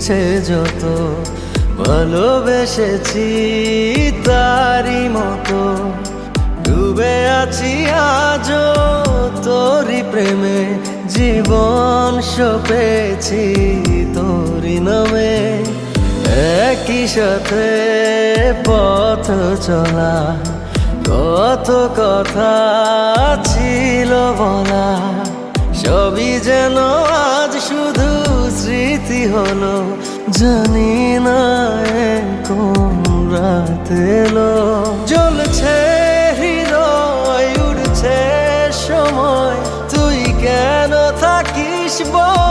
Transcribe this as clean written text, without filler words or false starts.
ইচ্ছে যত ভালোবেসেছি তারই মতো ডুবে আছি আজও তোরই প্রেমে জীবন সপেছি তোরই নামে একই সাথে পথ চলা কত কথা ছিল বলা সবই যেন আজ শুধু স্মৃতি হলো জানি না কোন রাত এলো জ্বলছে হৃদয় উড়ছে সময় তুই কেন থাকিস বল